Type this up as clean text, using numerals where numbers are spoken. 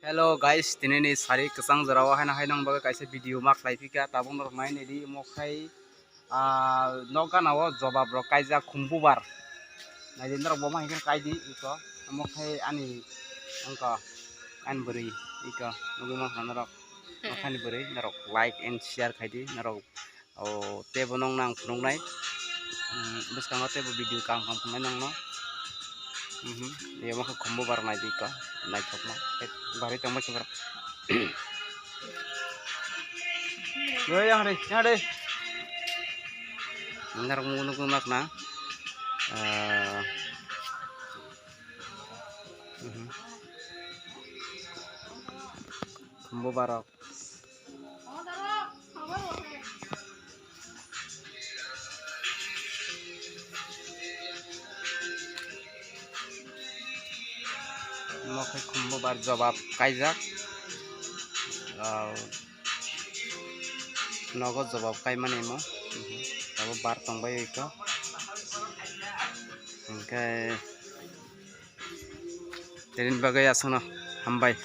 Hello guys, Tini ni sari kesang jerawa hai nang baga kaisa video mak lai pika tabung rok main edi mokai noga nawo jobab rok kaisa khumbubar nai din rok boma hikin kaidi iko mokai ani angka an beri iko nogi mak rok mokai beri narok like and share kaidi narok o tebo nong nang phunong nai biskango tebo video kang kang pemai nang no dia maka khumbubar nai iko nai thokma bari tangma kibar yo yang deh ngar munu kumak na khumbubar mokai khumbubar jobab kaijak nogo jobab Khai Mani mo abo bar tongbai iko engkai terin bagai asono Hambai.